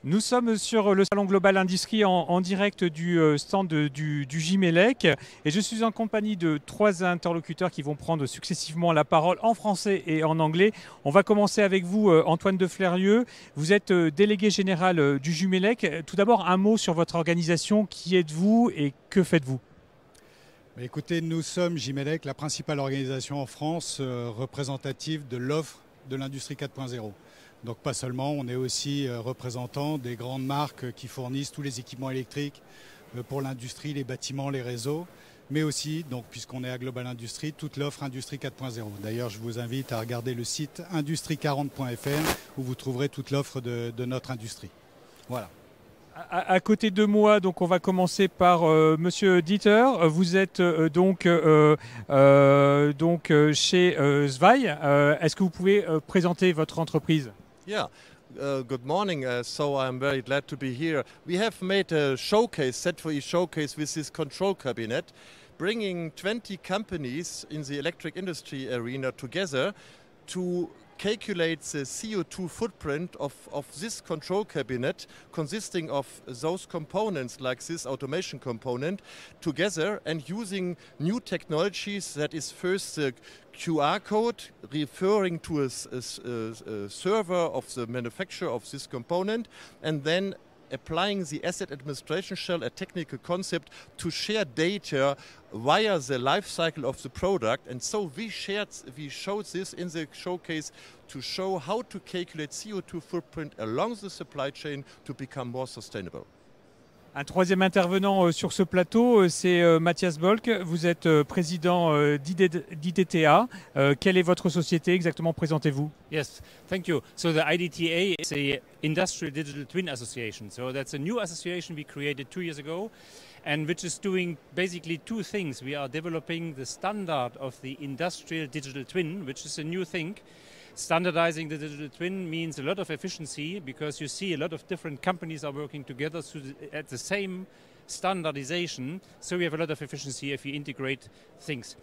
Nous sommes sur le Salon Global Industrie en direct du stand du Gimelec et je suis en compagnie de trois interlocuteurs qui vont prendre successivement la parole en français et en anglais. On va commencer avec vous, Antoine de Fleurieux. Vous êtes délégué général du Gimelec. Tout d'abord, un mot sur votre organisation. Qui êtes-vous et que faites-vous? Écoutez, nous sommes Gimelec, la principale organisation en France représentative de l'offre de l'industrie 4.0. Donc pas seulement, on est aussi représentant des grandes marques qui fournissent tous les équipements électriques pour l'industrie, les bâtiments, les réseaux, mais aussi, donc, puisqu'on est à Global Industrie, toute l'offre Industrie 4.0. D'ailleurs, je vous invite à regarder le site industrie40.fr où vous trouverez toute l'offre de notre industrie. Voilà. À côté de moi, donc on va commencer par Monsieur Dieter. Vous êtes chez Zweig. Est-ce que vous pouvez présenter votre entreprise? Yeah, good morning. So I'm very glad to be here. We have made a showcase, Z4E showcase with this control cabinet, bringing 20 companies in the electric industry arena together to calculate the CO2 footprint of this control cabinet, consisting of those components like this automation component together, and using new technologies. That is first the QR code referring to a server of the manufacturer of this component, and then applying the asset administration shell, a technical concept, to share data via the life cycle of the product. And so we showed this in the showcase to show how to calculate CO2 footprint along the supply chain to become more sustainable. Un troisième intervenant sur ce plateau, c'est Mathias Bolk. Vous êtes président d'IDTA. Quelle est votre société exactement? Présentez-vous. Yes, thank you. So the IDTA is the Industrial Digital Twin Association. So that's a new association we created 2 years ago, and which is doing basically two things. We are developing the standard of the Industrial Digital Twin, which is a new thing. Standardizing the digital twin means a lot of efficiency because you see a lot of different companies are working together at the same standardization. So we have a lot of efficiency if we integrate things.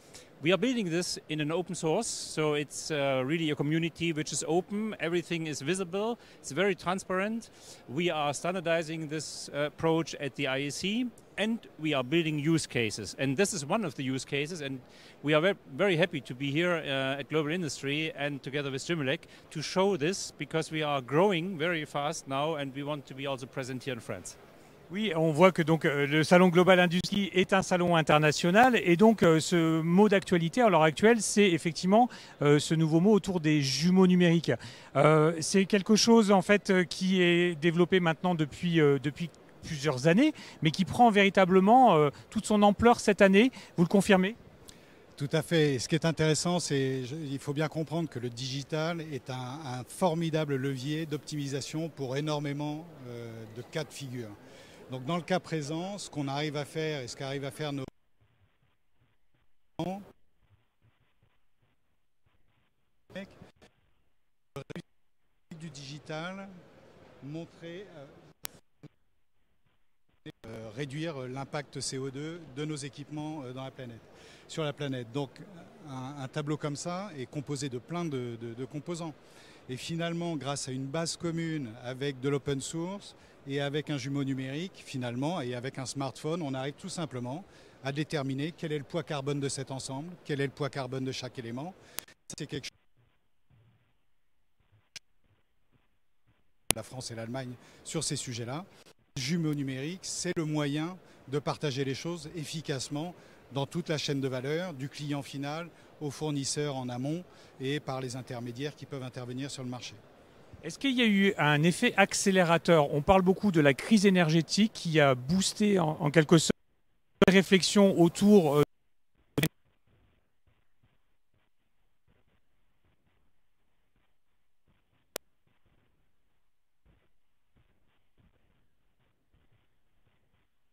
We are building this in an open source, so it's really a community which is open. Everything is visible. It's very transparent. We are standardizing this approach at the IEC, and we are building use cases. And this is one of the use cases, and we are very happy to be here at Global Industry and together with Gimelec to show this, because we are growing very fast now and we want to be also present here in France. Oui, on voit que donc le Salon Global Industrie est un salon international et donc ce mot d'actualité à l'heure actuelle, c'est effectivement ce nouveau mot autour des jumeaux numériques. C'est quelque chose en fait qui est développé maintenant depuis plusieurs années, mais qui prend véritablement toute son ampleur cette année. Vous le confirmez? Tout à fait. Ce qui est intéressant, il faut bien comprendre que le digital est un formidable levier d'optimisation pour énormément de cas de figure. Donc dans le cas présent, ce qu'on arrive à faire et ce qu'arrivent à faire nos du digital, montrer, réduire l'impact CO2 de nos équipements sur la planète. Donc un tableau comme ça est composé de plein de composants. Et finalement, grâce à une base commune avec de l'open source et avec un jumeau numérique, finalement, et avec un smartphone, on arrive tout simplement à déterminer quel est le poids carbone de cet ensemble, quel est le poids carbone de chaque élément. C'est quelque chose. La France et l'Allemagne sur ces sujets-là. Le jumeau numérique, c'est le moyen de partager les choses efficacement dans toute la chaîne de valeur, du client final au fournisseur en amont et par les intermédiaires qui peuvent intervenir sur le marché. Est-ce qu'il y a eu un effet accélérateur? On parle beaucoup de la crise énergétique qui a boosté en quelque sorte les réflexions autour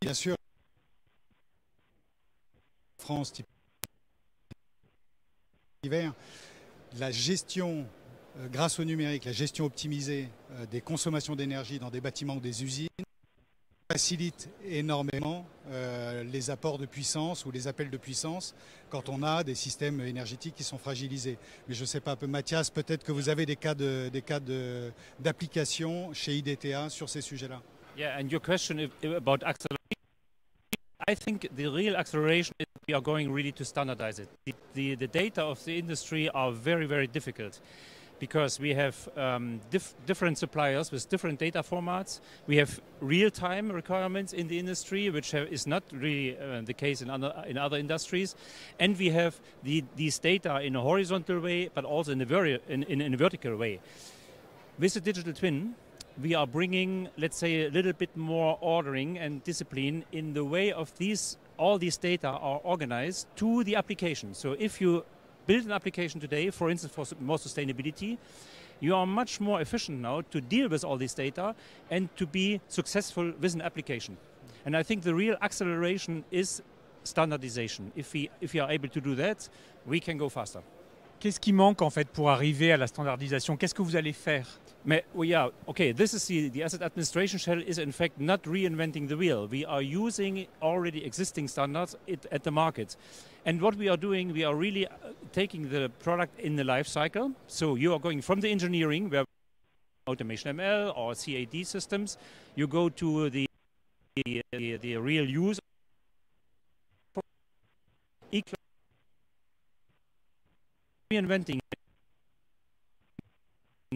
Bien sûr, France, type hiver, la gestion, grâce au numérique, la gestion optimisée des consommations d'énergie dans des bâtiments ou des usines, facilite énormément les apports de puissance ou les appels de puissance quand on a des systèmes énergétiques qui sont fragilisés. Mais je ne sais pas, Mathias, peut-être que vous avez des cas d'application chez IDTA sur ces sujets-là. Yeah, and your question about acceleration, I think the real acceleration is we are going really to standardize it. The data of the industry are very, very difficult, because we have different suppliers with different data formats. We have real-time requirements in the industry, which is not really the case in other industries. And we have these data in a horizontal way, but also in a vertical way. With the digital twin, we are bringing, let's say, a little bit more ordering and discipline in the way of all these data are organized to the application. So if you build an application today, for instance, for more sustainability, you are much more efficient now to deal with all this data and to be successful with an application. And I think the real acceleration is standardization. If we are able to do that, we can go faster. Qu'est-ce qui manque en fait pour arriver à la standardisation? Qu'est-ce que vous allez faire? Yeah, okay, this is the asset administration shell is in fact not reinventing the wheel. We are using already existing standards at the market. And what we are doing, we are really taking the product in the life cycle. So you are going from the engineering, where automation ML or CAD systems, you go to the real use, reinventing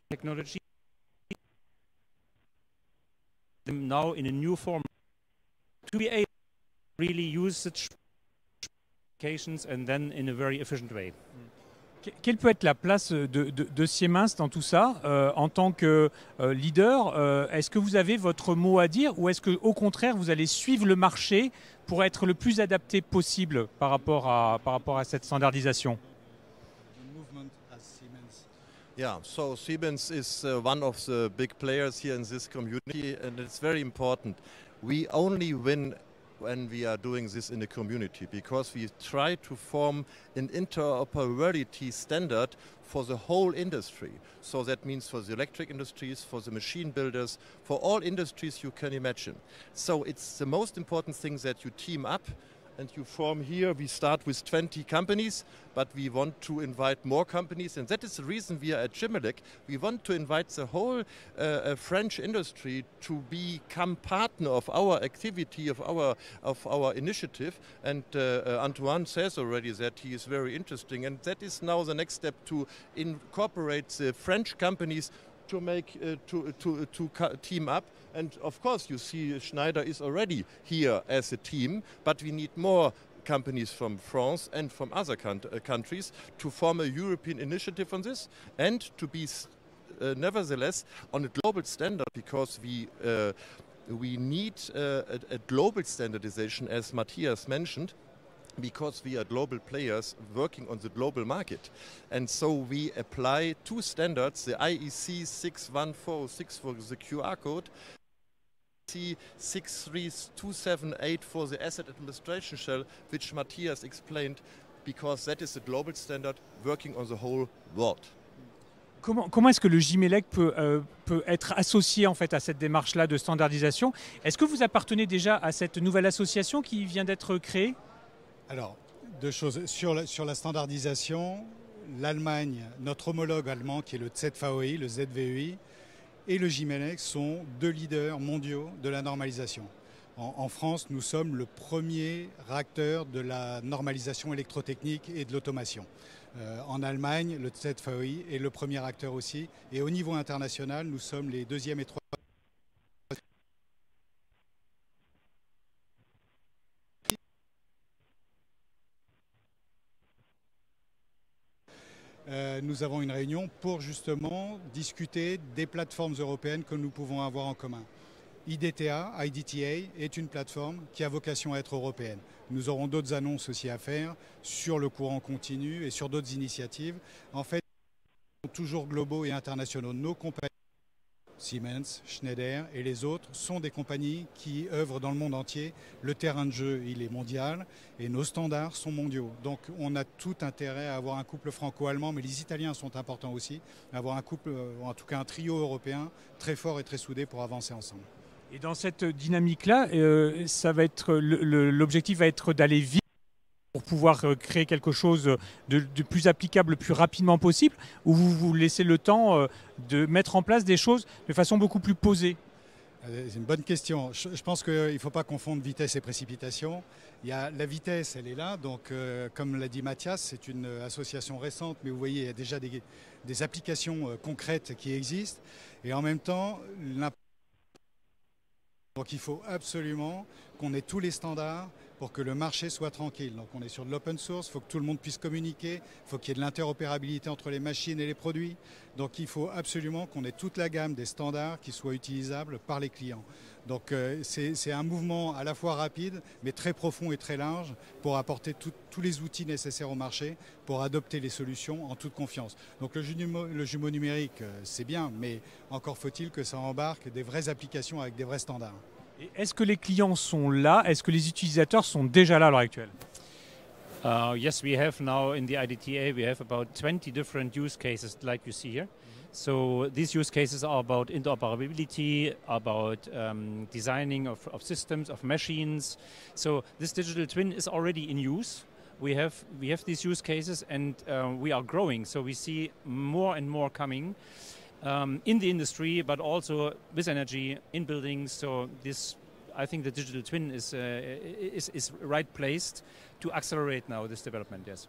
technology now in a new form to be able to really use such applications and then in a very efficient way. Quelle peut être la place de Siemens dans tout ça en tant que leader? Est-ce que vous avez votre mot à dire, ou est-ce qu'au contraire vous allez suivre le marché pour être le plus adapté possible par rapport à cette standardisation? Yeah, so Siemens is one of the big players here in this community, and it's very important. We only win when we are doing this in the community, because we try to form an interoperability standard for the whole industry. So that means for the electric industries, for the machine builders, for all industries you can imagine. So it's the most important thing that you team up and you form here. We start with 20 companies, but we want to invite more companies, and that is the reason we are at Jimelec. We want to invite the whole French industry to become partner of our activity, of our initiative. And Antoine says already that he is very interesting, and that is now the next step, to incorporate the French companies to make to team up. And of course you see Schneider is already here as a team, but we need more companies from France and from other countries to form a European initiative on this, and to be nevertheless on a global standard, because we need a global standardization, as Matthias mentioned, because we are global players working on the global market. And so we apply two standards, the IEC 61406 for the QR code, IEC 63278 for the asset administration shell, which Matthias explained, because that is a global standard working on the whole world. Comment est-ce que le Jimelec peut être associé en fait à cette démarche-là de standardisation? Est-ce que vous appartenez déjà à cette nouvelle association qui vient d'être créée? Alors, deux choses. Sur la standardisation, l'Allemagne, notre homologue allemand qui est le ZVEI, le ZVEI, et le Jimelec sont deux leaders mondiaux de la normalisation. En France, nous sommes le premier acteur de la normalisation électrotechnique et de l'automation. En Allemagne, le ZVEI est le premier acteur aussi. Et au niveau international, nous sommes les deuxième et troisième. Nous avons une réunion pour justement discuter des plateformes européennes que nous pouvons avoir en commun. IDTA est une plateforme qui a vocation à être européenne. Nous aurons d'autres annonces aussi à faire sur le courant continu et sur d'autres initiatives. En fait, nous sommes toujours globaux et internationaux. Nos compagnies, Siemens, Schneider et les autres, sont des compagnies qui œuvrent dans le monde entier. Le terrain de jeu, il est mondial et nos standards sont mondiaux. Donc on a tout intérêt à avoir un couple franco-allemand, mais les Italiens sont importants aussi, à avoir un couple, en tout cas un trio européen très fort et très soudé pour avancer ensemble. Et dans cette dynamique-là, l'objectif va être d'aller vite pour pouvoir créer quelque chose de plus applicable plus rapidement possible, ou vous vous laissez le temps de mettre en place des choses de façon beaucoup plus posée? C'est une bonne question. Je pense qu'il ne faut pas confondre vitesse et précipitation. La vitesse, elle est là. Donc, comme l'a dit Mathias, c'est une association récente, mais vous voyez, il y a déjà des applications concrètes qui existent. Et en même temps, donc il faut absolument qu'on ait tous les standards pour que le marché soit tranquille. Donc on est sur de l'open source, il faut que tout le monde puisse communiquer, il faut qu'il y ait de l'interopérabilité entre les machines et les produits. Donc il faut absolument qu'on ait toute la gamme des standards qui soient utilisables par les clients. Donc c'est un mouvement à la fois rapide, mais très profond et très large pour apporter tous les outils nécessaires au marché pour adopter les solutions en toute confiance. Donc le jumeau numérique, c'est bien, mais encore faut-il que ça embarque des vraies applications avec des vrais standards. Est-ce que les clients sont là? Est-ce que les utilisateurs sont déjà là à l'heure actuelle? Yes, we have now in the IDTA, we have about 20 different use cases like you see here. So these use cases are about interoperability, about designing of systems, of machines. So this digital twin is already in use. We have these use cases, and we are growing. So we see more and more coming. In the industry, but also with energy in buildings. So this, I think, the digital twin is right placed to accelerate now this development. Yes.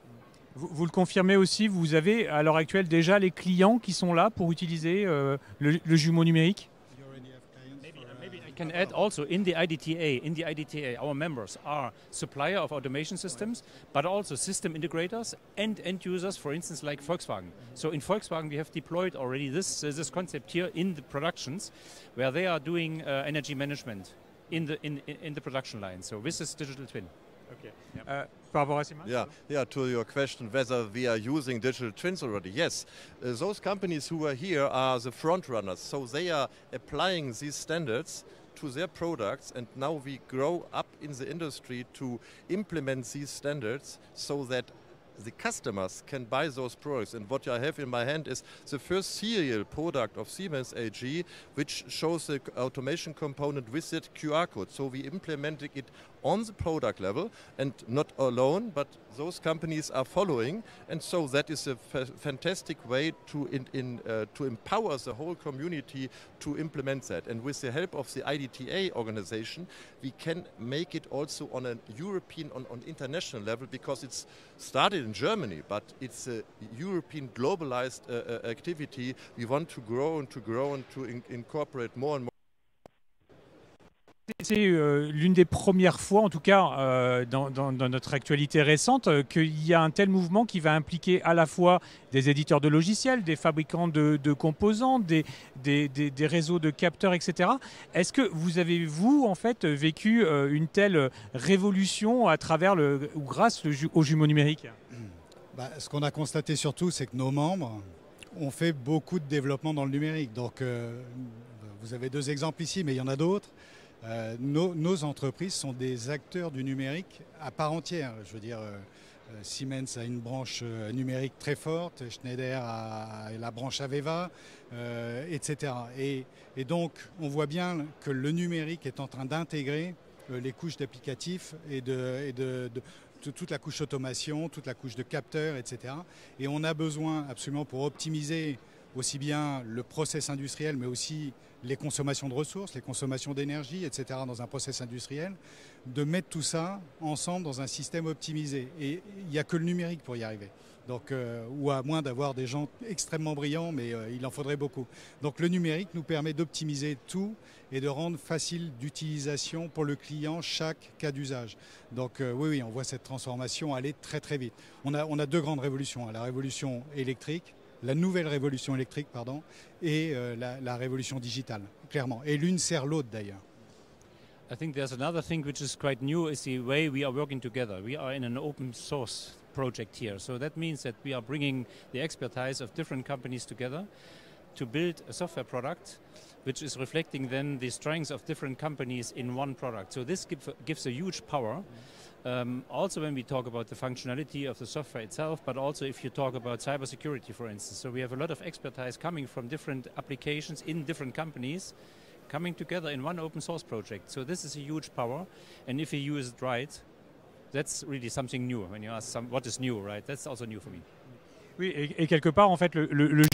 Vous le confirmez aussi, vous avez à l'heure actuelle déjà les clients qui sont là pour utiliser le jumeau numérique? Maybe I can add also in the IDTA, our members are supplier of automation systems, but also system integrators and end users, for instance, like Volkswagen. So in Volkswagen, we have deployed already this concept here in the productions, where they are doing energy management in the production line. So this is digital twin. Okay. Yeah. Yeah. To your question, whether we are using digital twins already, yes. Those companies who are here are the front runners, so they are applying these standards to their products, and now we grow up in the industry to implement these standards so that the customers can buy those products. And what I have in my hand is the first serial product of Siemens AG, which shows the automation component with that QR code. So we implemented it on the product level, and not alone, but those companies are following. And so that is a fantastic way to empower the whole community to implement that. And with the help of the IDTA organization, we can make it also on a European, on international level, because it's started in Germany, but it's a European globalized activity. We want to grow and to incorporate more and more. C'est l'une des premières fois, en tout cas dans notre actualité récente, qu'il y a un tel mouvement qui va impliquer à la fois des éditeurs de logiciels, des fabricants de composants, des réseaux de capteurs, etc. Est-ce que vous avez, en fait, vécu une telle révolution à travers ou grâce au jumeau numérique? Ce qu'on a constaté surtout, c'est que nos membres ont fait beaucoup de développement dans le numérique. Donc, vous avez 2 exemples ici, mais il y en a d'autres. Nos entreprises sont des acteurs du numérique à part entière. Je veux dire, Siemens a une branche numérique très forte, Schneider a la branche Aveva, etc. Et donc, on voit bien que le numérique est en train d'intégrer les couches d'applicatifs et de toute la couche automation, toute la couche de capteurs, etc. Et on a besoin absolument, pour optimiser aussi bien le process industriel, mais aussi les consommations de ressources, les consommations d'énergie, etc. dans un process industriel, de mettre tout ça ensemble dans un système optimisé. Et il n'y a que le numérique pour y arriver. Donc, ou à moins d'avoir des gens extrêmement brillants, mais il en faudrait beaucoup. Donc le numérique nous permet d'optimiser tout et de rendre facile d'utilisation pour le client chaque cas d'usage. Donc oui, on voit cette transformation aller très très vite. On a 2 grandes révolutions, la révolution électrique, la nouvelle révolution électrique, pardon, et la révolution digitale, clairement. Et l'une sert l'autre d'ailleurs. I think there's another thing which is quite new is the way we are working together. We are in an open source project here. So that means that we are bringing the expertise of different companies together to build a software product which is reflecting then the strengths of different companies in one product. So this gives a huge power. Also when we talk about the functionality of the software itself, but also if you talk about cybersecurity, for instance. So we have a lot of expertise coming from different applications in different companies, coming together in one open source project. So this is a huge power, and if you use it right, that's really something new. When you ask what is new, right? That's also new for me. Oui, et quelque part, en fait, le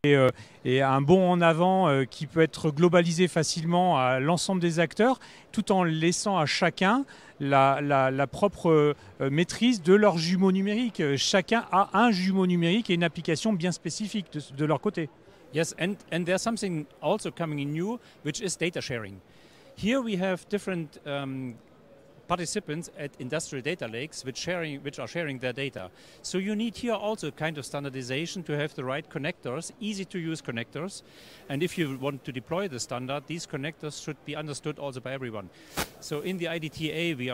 est un bond en avant qui peut être globalisé facilement à l'ensemble des acteurs, tout en laissant à chacun la propre maîtrise de leur jumeau numérique. Chacun a un jumeau numérique et une application bien spécifique de leur côté. Yes, and there's something also coming in new, which is data sharing. Here we have different participants at industrial data lakes which are sharing their data. So you need here also kind of standardization to have the right connectors, easy to use connectors. And if you want to deploy the standard, these connectors should be understood also by everyone. So in the IDTA, we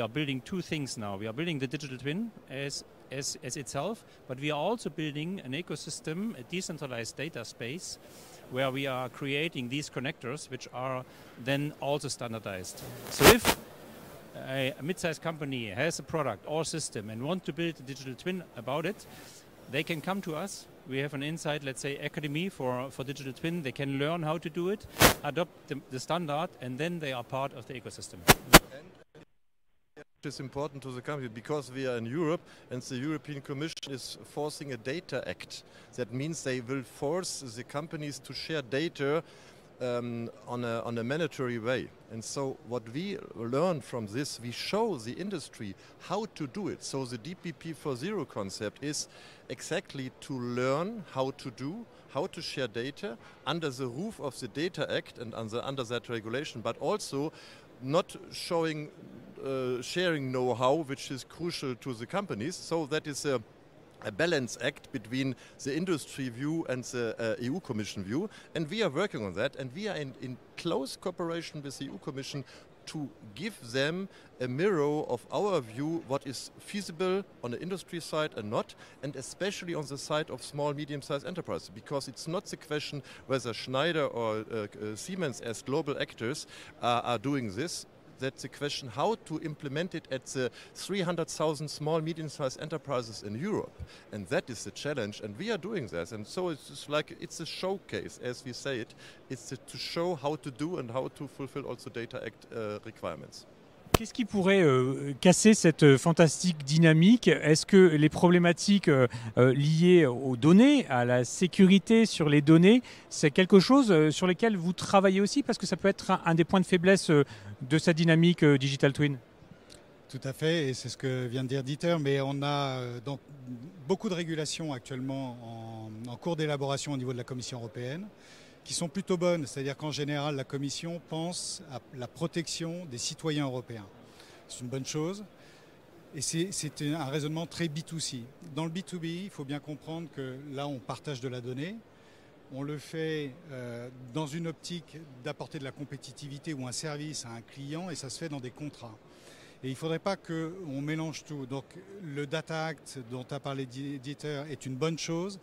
are building two things now. We are building the digital twin as itself, but we are also building an ecosystem, a decentralized data space, where we are creating these connectors which are then also standardized. So if a mid-sized company has a product or system and want to build a digital twin about it, they can come to us. We have an inside, let's say, academy for digital twin. They can learn how to do it, adopt the standard, and then they are part of the ecosystem. It is important to the company because we are in Europe and the European Commission is forcing a data act. That means they will force the companies to share data on a mandatory way. And so what we learn from this, we show the industry how to do it. So the DPP 4.0 concept is exactly to learn how to share data under the roof of the Data Act and under that regulation, but also not showing sharing know-how, which is crucial to the companies. So that is a balance act between the industry view and the EU Commission view, and we are working on that, and we are in close cooperation with the EU Commission to give them a mirror of our view, what is feasible on the industry side and not, and especially on the side of small, medium-sized enterprises, because it's not the question whether Schneider or Siemens as global actors are doing this. That's the question how to implement it at the 300,000 small, medium-sized enterprises in Europe. And that is the challenge, and we are doing that. And so it's a showcase, as we say it. It's to show how to do and how to fulfill also Data Act requirements. Qu'est-ce qui pourrait casser cette fantastique dynamique? Est-ce que les problématiques liées aux données, à la sécurité sur les données, c'est quelque chose sur lequel vous travaillez aussi? Parce que ça peut être un des points de faiblesse de cette dynamique Digital Twin. Tout à fait, et c'est ce que vient de dire Dieter, mais on a donc beaucoup de régulations actuellement en cours d'élaboration au niveau de la Commission européenne, qui sont plutôt bonnes, c'est-à-dire qu'en général, la Commission pense à la protection des citoyens européens. C'est une bonne chose, et c'est un raisonnement très B2C. Dans le B2B, il faut bien comprendre que là, on partage de la donnée, on le fait dans une optique d'apporter de la compétitivité ou un service à un client, et ça se fait dans des contrats. Et il ne faudrait pas qu'on mélange tout. Donc le Data Act dont a parlé Dieter est une bonne chose.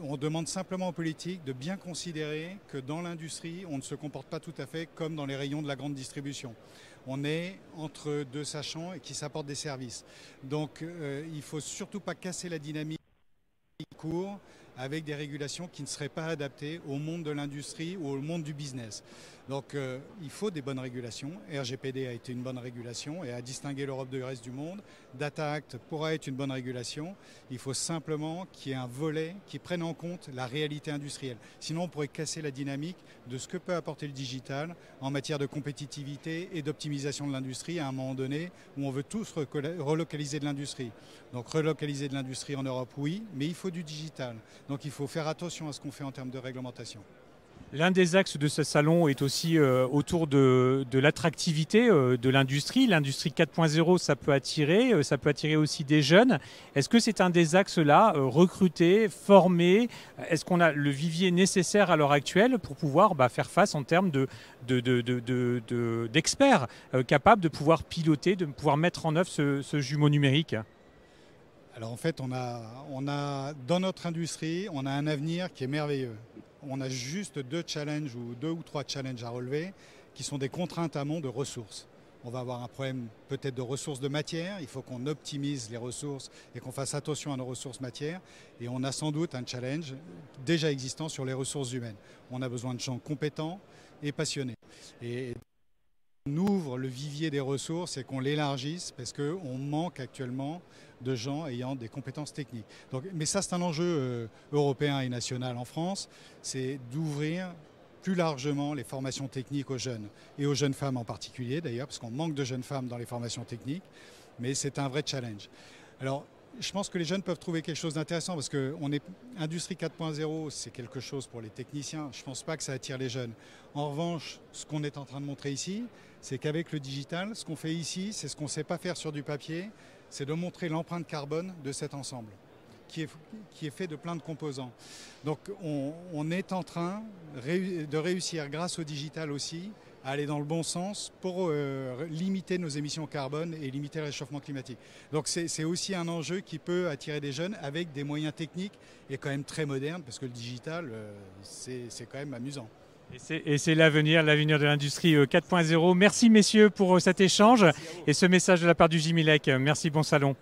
On demande simplement aux politiques de bien considérer que dans l'industrie, on ne se comporte pas tout à fait comme dans les rayons de la grande distribution. On est entre deux sachants et qui s'apportent des services. Donc il ne faut surtout pas casser la dynamique court avec des régulations qui ne seraient pas adaptées au monde de l'industrie ou au monde du business. Donc il faut des bonnes régulations. RGPD a été une bonne régulation et a distingué l'Europe du reste du monde. Data Act pourra être une bonne régulation. Il faut simplement qu'il y ait un volet qui prenne en compte la réalité industrielle. Sinon on pourrait casser la dynamique de ce que peut apporter le digital en matière de compétitivité et d'optimisation de l'industrie à un moment donné où on veut tous relocaliser de l'industrie. Donc relocaliser de l'industrie en Europe, oui, mais il faut du digital. Donc il faut faire attention à ce qu'on fait en termes de réglementation. L'un des axes de ce salon est aussi autour de l'attractivité de l'industrie. L'industrie 4.0, ça peut attirer aussi des jeunes. Est-ce que c'est un des axes-là, recruter, former? Est-ce qu'on a le vivier nécessaire à l'heure actuelle pour pouvoir faire face en termes d'experts capables de pouvoir piloter, de pouvoir mettre en œuvre ce jumeau numérique? Alors en fait, on a dans notre industrie, on a un avenir qui est merveilleux. On a juste deux ou trois challenges à relever qui sont des contraintes amont de ressources. On va avoir un problème peut-être de ressources de matière. Il faut qu'on optimise les ressources et qu'on fasse attention à nos ressources matières. Et on a sans doute un challenge déjà existant sur les ressources humaines. On a besoin de gens compétents et passionnés. Et on ouvre le vivier des ressources et qu'on l'élargisse parce qu'on manque actuellement de gens ayant des compétences techniques. Donc, mais ça, c'est un enjeu européen et national en France, c'est d'ouvrir plus largement les formations techniques aux jeunes, et aux jeunes femmes en particulier d'ailleurs, parce qu'on manque de jeunes femmes dans les formations techniques, mais c'est un vrai challenge. Alors, je pense que les jeunes peuvent trouver quelque chose d'intéressant, parce que Industrie 4.0, c'est quelque chose pour les techniciens. Je ne pense pas que ça attire les jeunes. En revanche, ce qu'on est en train de montrer ici, c'est qu'avec le digital, ce qu'on fait ici, c'est ce qu'on ne sait pas faire sur du papier, c'est de montrer l'empreinte carbone de cet ensemble, qui est fait de plein de composants. Donc on est en train de réussir, grâce au digital aussi, à aller dans le bon sens pour limiter nos émissions carbone et limiter le réchauffement climatique. Donc c'est aussi un enjeu qui peut attirer des jeunes avec des moyens techniques et quand même très modernes, parce que le digital, c'est quand même amusant. Et c'est l'avenir de l'industrie 4.0. Merci messieurs pour cet échange et ce message de la part du Gimilec. Merci, bon salon.